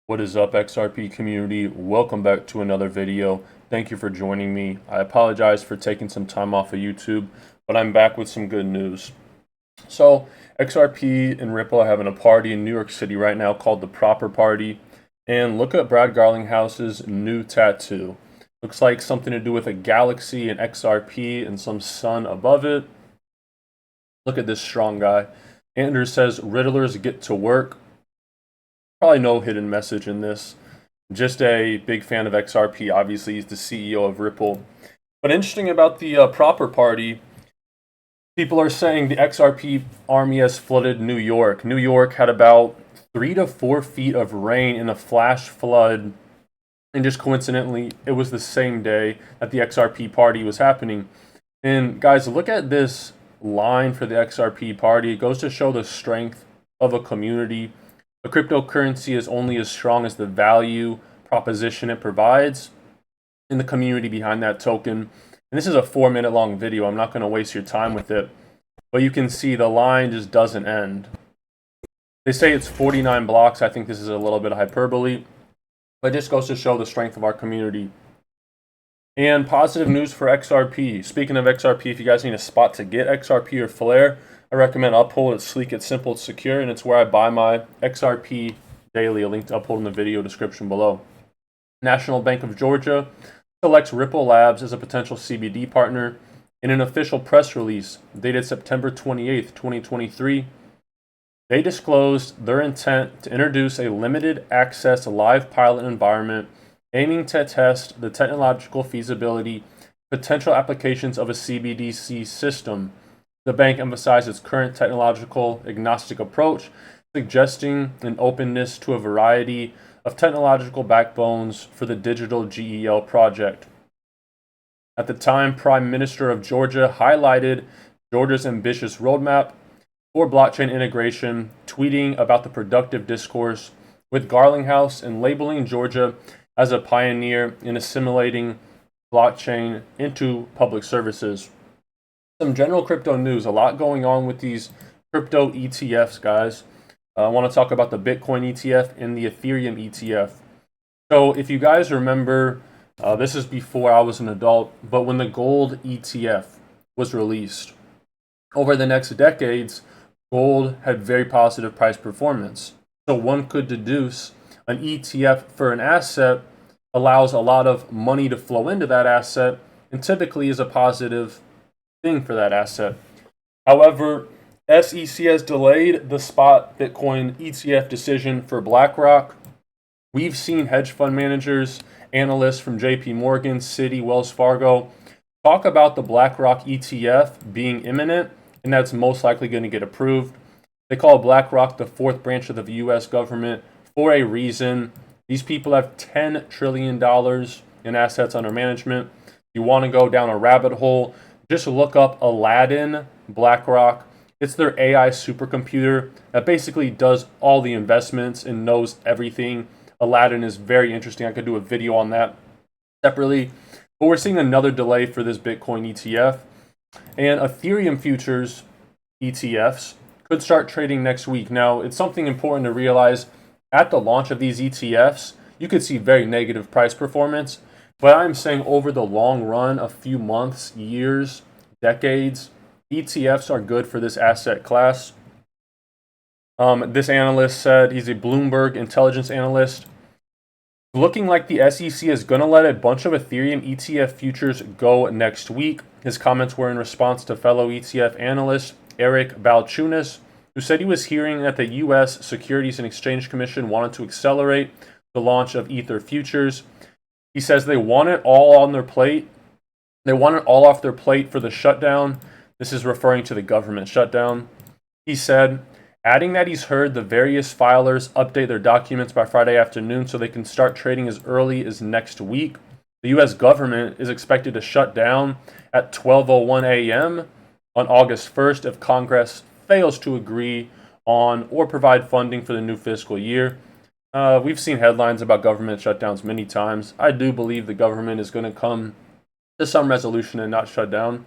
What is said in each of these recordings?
What is up, XRP community? Welcome back to another video. Thank you for joining me. I apologize for taking some time off of YouTube, but I'm back with some good news. So, XRP and Ripple are having a party in New York City right now called the Proper Party. And look at Brad Garlinghouse's new tattoo. Looks like something to do with a galaxy and XRP and some sun above it. Look at this strong guy. Anders says, Riddlers get to work. Probably no hidden message in this. Just a big fan of XRP. Obviously, he's the CEO of Ripple. But interesting about the Proper Party, people are saying the XRP army has flooded New York. New York had about 3 to 4 feet of rain in a flash flood. And just coincidentally, it was the same day that the XRP party was happening. And guys, look at this line for the XRP party. It goes to show the strength of a community. A cryptocurrency is only as strong as the value proposition it provides in the community behind that token. And this is a 4-minute long video. I'm not going to waste your time with it. But you can see the line just doesn't end. They say it's 49 blocks. I think this is a little bit of hyperbole. But it just goes to show the strength of our community. And positive news for XRP. Speaking of XRP, if you guys need a spot to get XRP or Flare, I recommend Uphold. It's sleek, it's simple, it's secure, and it's where I buy my XRP daily. A link to Uphold in the video description below. National Bank of Georgia selects Ripple Labs as a potential CBD partner. In an official press release dated September 28th, 2023, they disclosed their intent to introduce a limited access live pilot environment aiming to test the technological feasibility, potential applications of a CBDC system. The bank emphasized its current technological agnostic approach, suggesting an openness to a variety of technological backbones for the digital GEL project. At the time, Prime Minister of Georgia highlighted Georgia's ambitious roadmap for blockchain integration, tweeting about the productive discourse with Garlinghouse and labeling Georgia as a pioneer in assimilating blockchain into public services. Some general crypto news. A lot going on with these crypto ETFs, guys. I want to talk about the Bitcoin ETF and the Ethereum ETF. So if you guys remember, this is before I was an adult, but when the gold ETF was released, over the next decades, gold had very positive price performance. So one could deduce an ETF for an asset allows a lot of money to flow into that asset and typically is a positive thing for that asset. However, SEC has delayed the spot Bitcoin ETF decision for BlackRock. We've seen hedge fund managers, analysts from JP Morgan, Citi, Wells Fargo talk about the BlackRock ETF being imminent, and that's most likely going to get approved. They call BlackRock the fourth branch of the US government for a reason. These people have $10 trillion in assets under management. You want to go down a rabbit hole, just look up Aladdin BlackRock. It's their AI supercomputer that basically does all the investments and knows everything. Aladdin is very interesting. I could do a video on that separately. But we're seeing another delay for this Bitcoin ETF. And Ethereum futures ETFs could start trading next week. Now, it's something important to realize. At the launch of these ETFs, you could see very negative price performance. But I'm saying over the long run, a few months, years, decades, ETFs are good for this asset class. This analyst said, he's a Bloomberg intelligence analyst, looking like the SEC is going to let a bunch of Ethereum ETF futures go next week. His comments were in response to fellow ETF analyst Eric Balchunas, who said he was hearing that the U.S. Securities and Exchange Commission wanted to accelerate the launch of Ether futures. He says they want it all on their plate. They want it all off their plate for the shutdown. This is referring to the government shutdown. He said, adding that he's heard the various filers update their documents by Friday afternoon so they can start trading as early as next week. The U.S. government is expected to shut down at 12:01 a.m. on August 1st if Congress fails to agree on or provide funding for the new fiscal year. We've seen headlines about government shutdowns many times. I do believe the government is going to come to some resolution and not shut down.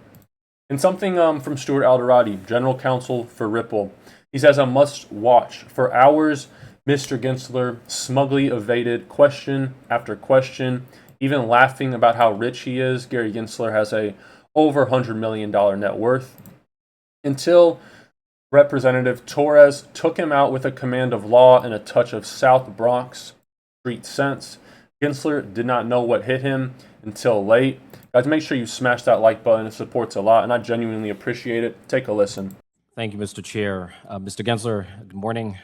And something from Stuart Alderati, General Counsel for Ripple. He says, a must watch. For hours, Mr. Gensler smugly evaded question after question, even laughing about how rich he is. Gary Gensler has a over $100 million net worth, until Representative Torres took him out with a command of law and a touch of South Bronx street sense. Gensler did not know what hit him until late. Guys, make sure you smash that like button. It supports a lot, and I genuinely appreciate it. Take a listen. Thank you, Mr. Chair. Mr. Gensler, good morning.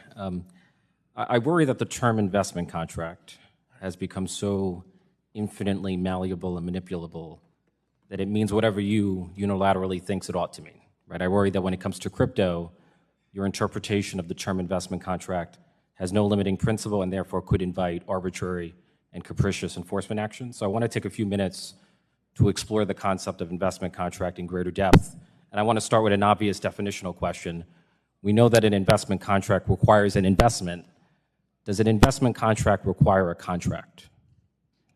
I worry that the term investment contract has become so infinitely malleable and manipulable that it means whatever you unilaterally thinks it ought to mean, right? I worry that when it comes to crypto, your interpretation of the term investment contract has no limiting principle and therefore could invite arbitrary and capricious enforcement action. So I want to take a few minutes to explore the concept of investment contract in greater depth. And I want to start with an obvious definitional question. We know that an investment contract requires an investment. Does an investment contract require a contract?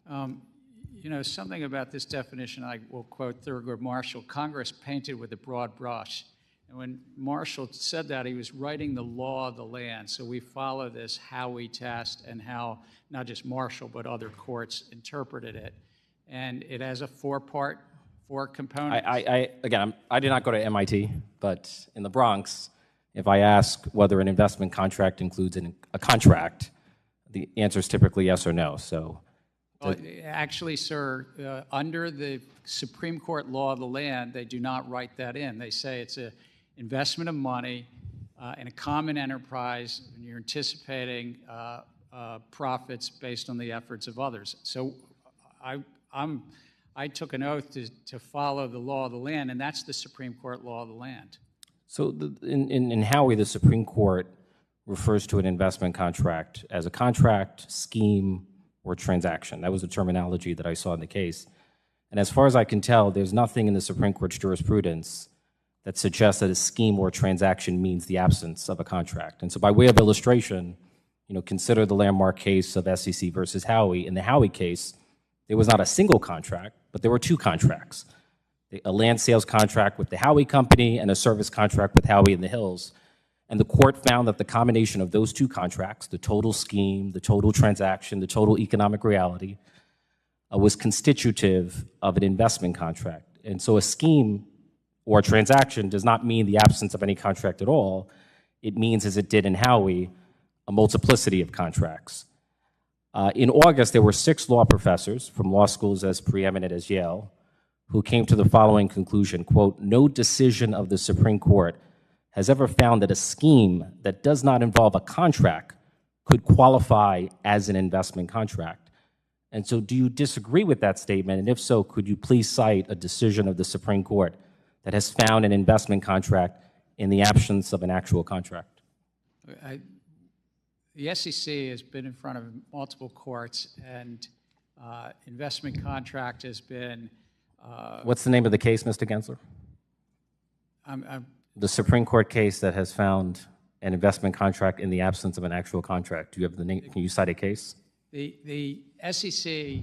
You know, something about this definition, I will quote Thurgood Marshall, Congress painted with a broad brush. And when Marshall said that, he was writing the law of the land. So we follow this Howey test and how not just Marshall, but other courts interpreted it. And it has a four components. Again, I did not go to MIT, but in the Bronx, if I ask whether an investment contract includes a contract, the answer is typically yes or no. So, well, actually, sir, under the Supreme Court law of the land, they do not write that in. They say it's an investment of money in a common enterprise, and you're anticipating profits based on the efforts of others. So I took an oath to follow the law of the land, and that's the Supreme Court law of the land. So in Howey, the Supreme Court refers to an investment contract as a contract, scheme, or transaction. That was the terminology that I saw in the case. And as far as I can tell, there's nothing in the Supreme Court's jurisprudence that suggests that a scheme or transaction means the absence of a contract. And so by way of illustration, consider the landmark case of SEC versus Howey. In the Howey case, there was not a single contract, but there were two contracts. A land sales contract with the Howey Company and a service contract with Howey in the Hills. And the court found that the combination of those two contracts, the total scheme, the total transaction, the total economic reality, was constitutive of an investment contract. And so a scheme or a transaction does not mean the absence of any contract at all. It means, as it did in Howey, a multiplicity of contracts. In August, there were 6 law professors from law schools as preeminent as Yale who came to the following conclusion, quote, "No decision of the Supreme Court has ever found that a scheme that does not involve a contract could qualify as an investment contract." And so do you disagree with that statement? And if so, could you please cite a decision of the Supreme Court that has found an investment contract in the absence of an actual contract? The SEC has been in front of multiple courts, and investment contract has been... What's the name of the case, Mr. Gensler? The Supreme Court case that has found an investment contract in the absence of an actual contract. Do you have the name? Can you cite a case? The SEC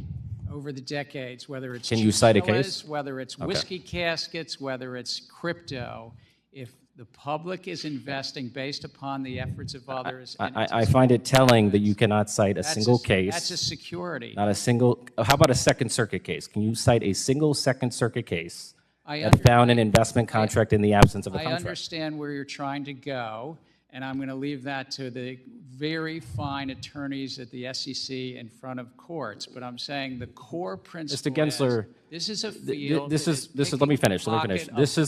over the decades, whether it's... Can you cite a case? Whether it's whiskey caskets, whether it's crypto, if the public is investing based upon the efforts of others... I find it telling that you cannot cite a single case. That's a security. Not a single... How about a Second Circuit case? Can you cite a single Second Circuit case that found an investment contract in the absence of a contract? I understand where you're trying to go, and I'm going to leave that to the very fine attorneys at the SEC in front of courts. But I'm saying the core principle Mr. Gensler, this is a field... Let me finish. This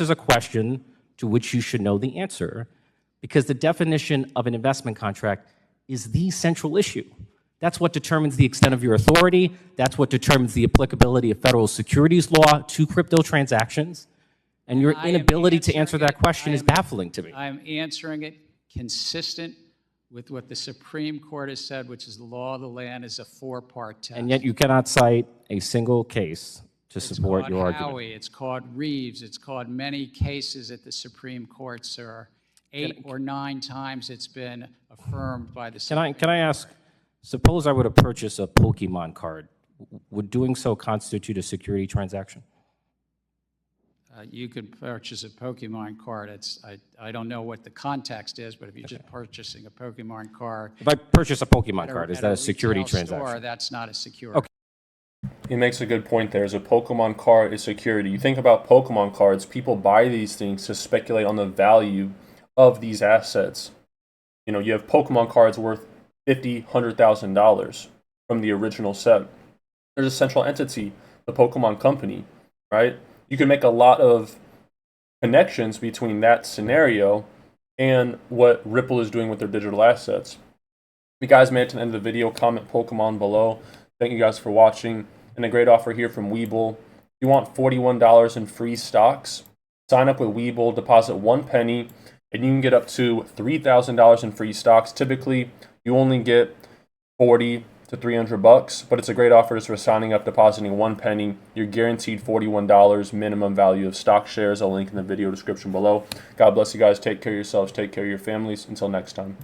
is a question to which you should know the answer, because the definition of an investment contract is the central issue. That's what determines the extent of your authority. That's what determines the applicability of federal securities law to crypto transactions. And your inability to answer that question is baffling to me. I'm answering it consistent with what the Supreme Court has said, which is the law of the land is a 4-part test. And yet you cannot cite a single case to support your argument. Howey, it's called Reeves, it's called many cases at the Supreme Court, sir. 8 or 9 times it's been affirmed by the Supreme Court. Can I ask, suppose I were to purchase a Pokemon card. Would doing so constitute a security transaction? you could purchase a Pokemon card. I don't know what the context is, but if you're just purchasing a Pokemon card If I purchase a Pokemon at card, is at that a security retail store, transaction? that's not a security. Okay. He makes a good point there. Is a Pokemon card is security. You think about Pokemon cards, people buy these things to speculate on the value of these assets. You know, you have Pokemon cards worth $50,000, $100,000 from the original set. There's a central entity, the Pokemon company, right? You can make a lot of connections between that scenario and what Ripple is doing with their digital assets. If you guys made it to the end of the video, comment Pokemon below. Thank you guys for watching. And a great offer here from Webull. If you want $41 in free stocks, sign up with Webull, deposit 1 penny, and you can get up to $3,000 in free stocks. Typically, you only get 40 to $300, but it's a great offer just for signing up, depositing 1 penny. You're guaranteed $41 minimum value of stock shares. I'll link in the video description below. God bless you guys. Take care of yourselves. Take care of your families. Until next time.